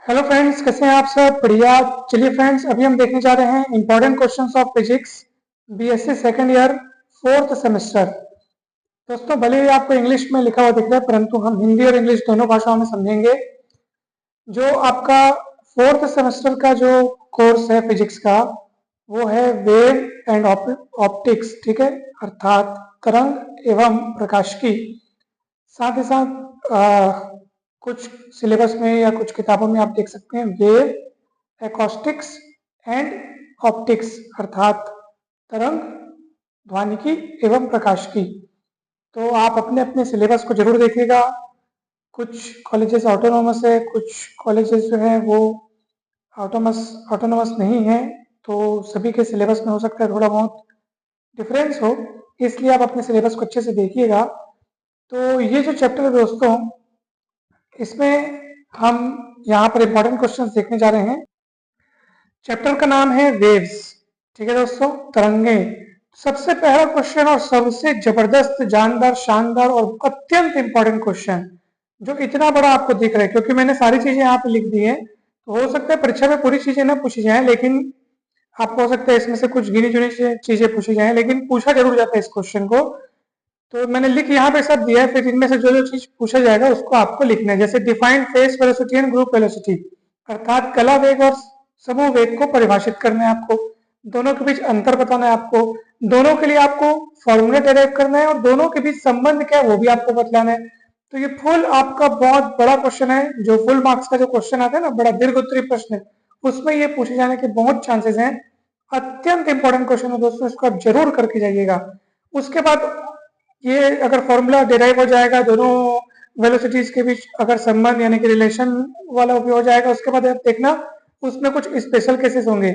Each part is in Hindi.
हेलो फ्रेंड्स, कैसे हैं आप सब? बढ़िया। चलिए फ्रेंड्स, अभी हम देखने जा रहे हैं important questions of physics, BSc second year, fourth semester. दोस्तों, भले ही आपको इंग्लिश में लिखा हुआ दिख रहा है, परंतु हम हिंदी और इंग्लिश दोनों भाषाओं में समझेंगे। जो आपका फोर्थ सेमेस्टर का जो कोर्स है फिजिक्स का, वो है वेव एंड ऑप्टिक्स, ठीक है, अर्थात तरंग एवं प्रकाशिकी। साथ ही साथ कुछ सिलेबस में या कुछ किताबों में आप देख सकते हैं वेव, एकॉस्टिक्स एंड ऑप्टिक्स, अर्थात तरंग, ध्वनिकी एवं प्रकाशिकी। तो आप अपने अपने सिलेबस को जरूर देखिएगा। कुछ कॉलेजेस ऑटोनॉमस है, कुछ कॉलेजेस जो है वो ऑटोनॉमस ऑटोनॉमस नहीं है। तो सभी के सिलेबस में हो सकता है थोड़ा बहुत डिफरेंस हो, इसलिए आप अपने सिलेबस को अच्छे से देखिएगा। तो ये जो चैप्टर है दोस्तों, इसमें हम यहाँ पर इंपॉर्टेंट क्वेश्चंस देखने जा रहे हैं। चैप्टर का नाम है वेव्स, ठीक है दोस्तों, तरंगे। सबसे पहला क्वेश्चन और सबसे जबरदस्त, जानदार, शानदार और अत्यंत इंपॉर्टेंट क्वेश्चन जो इतना बड़ा आपको दिख रहा है, क्योंकि मैंने सारी चीजें यहाँ पे लिख दी है, तो हो सकता है परीक्षा में पूरी चीजें ना पूछी जाए, लेकिन आपको हो सकता है इसमें से कुछ गिनी चुनी चीजें पूछी जाए, लेकिन पूछा जरूर जाता है इस क्वेश्चन को। तो मैंने लिख यहाँ पे सब दिया है, फिर इनमें से जो जो चीज पूछा जाएगा उसको आपको लिखना है। जैसे defined face velocity and group velocity, अर्थात कला वेग और समूह वेग को परिभाषित करना है आपको, दोनों के बीच अंतर बताना है आपको, दोनों के लिए आपको फॉर्मूला डेराइव करना है, और दोनों के बीच संबंध क्या है वो भी आपको बतलाना है। तो ये फुल आपका बहुत बड़ा क्वेश्चन है। जो फुल मार्क्स का जो क्वेश्चन आता है ना, बड़ा दीर्घ उत्तरीय प्रश्न, उसमें ये पूछे जाने के बहुत चांसेस हैं। अत्यंत इंपॉर्टेंट क्वेश्चन है दोस्तों, इसको आप जरूर करके जाइएगा। उसके बाद ये अगर फॉर्मूला डिराइव हो जाएगा, दोनों वेलोसिटीज के बीच अगर संबंध यानी कि रिलेशन वाला भी हो जाएगा, उसके बाद आप देखना उसमें कुछ स्पेशल केसेस होंगे,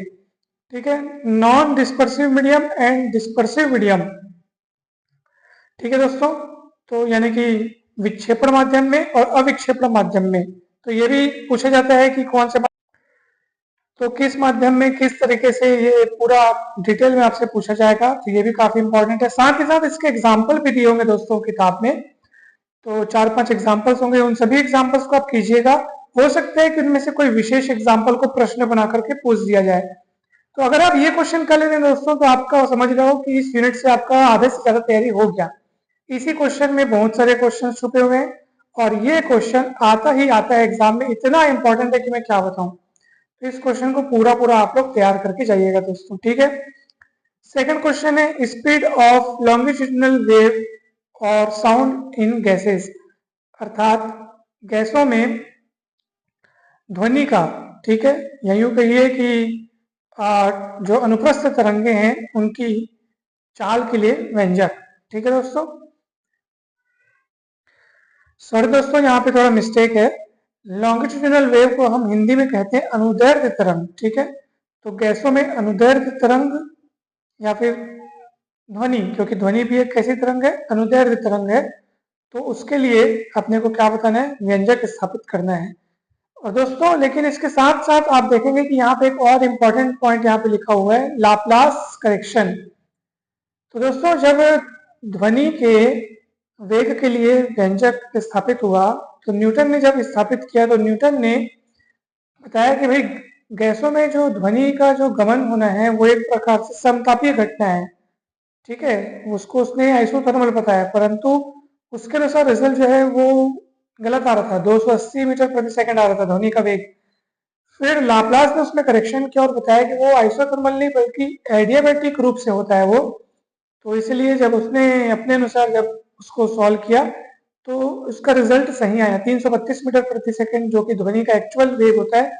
ठीक है। Non dispersive medium and dispersive medium, ठीक है दोस्तों। तो यानी कि विक्षेपण माध्यम में और अविक्षेपण माध्यम में, तो ये भी पूछा जाता है कि कौन से तो किस माध्यम में किस तरीके से ये पूरा डिटेल में आपसे पूछा जाएगा। तो ये भी काफी इंपॉर्टेंट है। साथ ही साथ इसके एग्जाम्पल भी दिए होंगे दोस्तों किताब में, तो 4-5 एग्जाम्पल्स होंगे, उन सभी एग्जाम्पल्स को आप कीजिएगा। हो सकता है कि उनमें से कोई विशेष एग्जाम्पल को प्रश्न बना करके पूछ दिया जाए। तो अगर आप ये क्वेश्चन कर लेते हैं दोस्तों, तो आपका समझ रहे हो कि इस यूनिट से आपका आधे से ज्यादा तैयारी हो गया। इसी क्वेश्चन में बहुत सारे क्वेश्चन छुपे हुए हैं, और ये क्वेश्चन आता ही आता है एग्जाम में, इतना इंपॉर्टेंट है कि मैं क्या बताऊं। तो इस क्वेश्चन को पूरा पूरा आप लोग तैयार करके जाइएगा दोस्तों, ठीक है। सेकंड क्वेश्चन है स्पीड ऑफ लॉन्गिट्यूडिनल वेव और साउंड इन गैसेस, अर्थात गैसों में ध्वनि का, ठीक है, या यूं कहिए कि जो अनुप्रस्थ तरंगे हैं उनकी चाल के लिए व्यंजक, ठीक है दोस्तों। सॉरी दोस्तों, यहाँ पे थोड़ा मिस्टेक है। लॉन्गिट्यूडिनल वेव को हम हिंदी में कहते हैं अनुदैर्ध्य तरंग, ठीक है। तो गैसों में अनुदैर्ध्य तरंग या फिर ध्वनि, क्योंकि ध्वनि भी एक कैसी तरंग है, अनुदैर्ध्य तरंग है, तो उसके लिए अपने को क्या बताना है, व्यंजक स्थापित करना है। और दोस्तों लेकिन इसके साथ साथ आप देखेंगे कि यहाँ पे एक और इम्पोर्टेंट पॉइंट यहाँ पे लिखा हुआ है, लाप्लास करेक्शन। तो दोस्तों जब ध्वनि के वेग के लिए व्यंजक स्थापित हुआ, तो न्यूटन ने जब स्थापित किया, तो न्यूटन ने बताया कि भाई गैसों में जो ध्वनि का जो गमन होना है वो एक प्रकार से समतापीय घटना है, ठीक है। उसको उसने आइसोथर्मल बताया, परंतु उसके अनुसार रिजल्ट जो है वो गलत आ रहा था, 280 मीटर प्रति सेकंड आ रहा था ध्वनि का वेग। फिर लाप्लास ने उसमें करेक्शन किया और बताया कि वो आइसोथर्मल नहीं बल्कि एडियाबैटिक रूप से होता है वो। तो इसलिए जब उसने अपने अनुसार जब उसको सॉल्व किया, तो उसका रिजल्ट सही आया, 332 मीटर प्रति सेकंड, जो कि ध्वनि का एक्चुअल वेग होता है।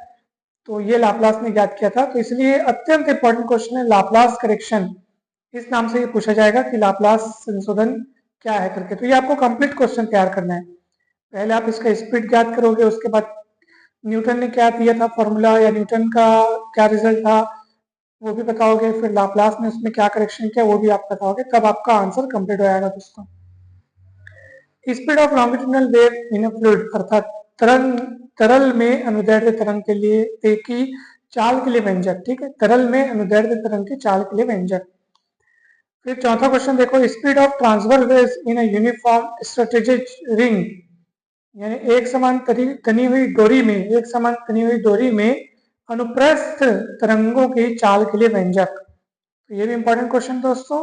तो ये लाप्लास ने ज्ञात किया था। तो इसलिए अत्यंत इंपॉर्टेंट क्वेश्चन है लाप्लास करेक्शन, इस नाम से ये पूछा जाएगा कि लाप्लास संशोधन क्या है करके। तो ये आपको कंप्लीट क्वेश्चन तैयार करना है। पहले आप इसका स्पीड ज्ञात करोगे, उसके बाद न्यूटन ने क्या दिया था फॉर्मूला, या न्यूटन का क्या रिजल्ट था वो भी बताओगे, फिर लाप्लास ने उसमें क्या करेक्शन किया वो भी आप बताओगे, तब आपका आंसर कंप्लीट हो जाएगा दोस्तों। Speed of longitudinal wave in a fluid, अर्थात तरल में अनुदैर्ध्य तरंग के लिए की चाल के लिए व्यंजक, ठीक है, तरल में अनुदैर्ध्य तरंग की चाल के लिए व्यंजक। फिर चौथा क्वेश्चन देखो, speed of transverse waves in a uniform strategic ring, यानी एक समान तनी हुई डोरी में अनुप्रस्थ तरंगों की चाल के लिए व्यंजक। तो ये भी इंपॉर्टेंट क्वेश्चन दोस्तों।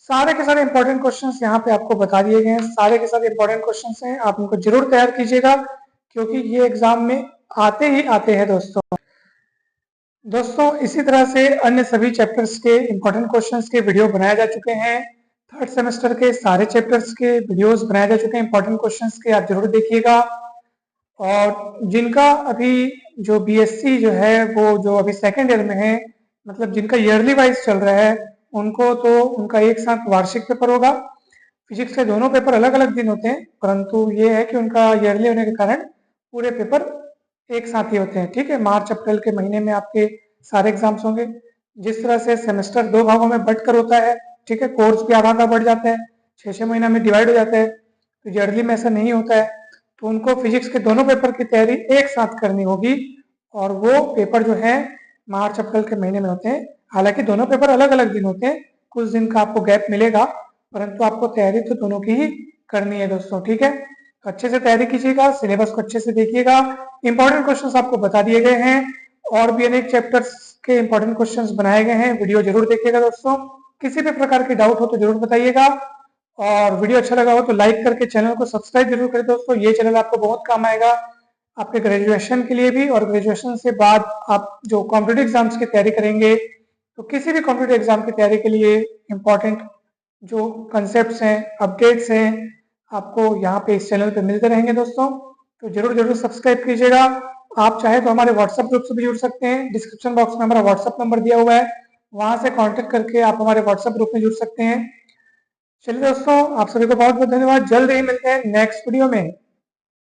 सारे के सारे इंपॉर्टेंट क्वेश्चंस यहाँ पे आपको बता दिए गए हैं। सारे के सारे इंपॉर्टेंट क्वेश्चंस हैं, आप इनको जरूर तैयार कीजिएगा क्योंकि ये एग्जाम में आते ही आते हैं दोस्तों इसी तरह से अन्य सभी चैप्टर्स के इंपॉर्टेंट क्वेश्चंस के वीडियो बनाए जा चुके हैं। थर्ड सेमेस्टर के सारे चैप्टर्स के वीडियोस बनाए जा चुके हैं इंपॉर्टेंट क्वेश्चंस के, आप जरूर देखिएगा। और जिनका अभी जो बीएससी जो है वो जो अभी सेकेंड ईयर में है, मतलब जिनका ईयरली वाइज चल रहा है, उनको तो उनका एक साथ वार्षिक पेपर होगा। फिजिक्स के दोनों पेपर अलग अलग दिन होते हैं, परंतु ये है कि उनका ईयरली होने के कारण पूरे पेपर एक साथ ही होते हैं। ठीक है, मार्च अप्रैल के महीने में आपके सारे एग्जाम्स होंगे। जिस तरह से सेमेस्टर दो भागों में बंटकर होता है, ठीक है, कोर्स भी आधा आधा बढ़ जाता है, 6 महीना में डिवाइड हो जाता है, तो ईयरली में ऐसा नहीं होता है। तो उनको फिजिक्स के दोनों पेपर की तैयारी एक साथ करनी होगी और वो पेपर जो है मार्च अप्रैल के महीने में होते हैं। हालांकि दोनों पेपर अलग अलग दिन होते हैं, कुछ दिन का आपको गैप मिलेगा, परंतु आपको तैयारी तो दोनों की ही करनी है दोस्तों। ठीक है, तो अच्छे से तैयारी कीजिएगा, सिलेबस को अच्छे से देखिएगा। इंपॉर्टेंट क्वेश्चंस आपको बता दिए गए हैं और भी अनेक चैप्टर्स के इंपॉर्टेंट क्वेश्चंस बनाए गए हैं, वीडियो जरूर देखिएगा दोस्तों। किसी भी प्रकार की डाउट हो तो जरूर बताइएगा और वीडियो अच्छा लगा हो तो लाइक करके चैनल को सब्सक्राइब जरूर करें दोस्तों। ये चैनल आपको बहुत काम आएगा आपके ग्रेजुएशन के लिए भी, और ग्रेजुएशन से बाद आप जो कॉम्पिटिटिव एग्जाम्स की तैयारी करेंगे, तो किसी भी कॉम्पिटिटिव एग्जाम की तैयारी के लिए इंपॉर्टेंट जो कंसेप्ट्स हैं, अपडेट्स हैं, आपको यहाँ पे इस चैनल पे मिलते रहेंगे दोस्तों। तो जरूर जरूर सब्सक्राइब कीजिएगा। आप चाहे तो हमारे व्हाट्सएप ग्रुप से भी जुड़ सकते हैं, डिस्क्रिप्शन बॉक्स में हमारा व्हाट्सएप नंबर दिया हुआ है, वहां से कांटेक्ट करके आप हमारे व्हाट्सएप ग्रुप में जुड़ सकते हैं। चलिए दोस्तों, आप सभी को बहुत बहुत धन्यवाद। जल्द ही मिलते हैं नेक्स्ट वीडियो में।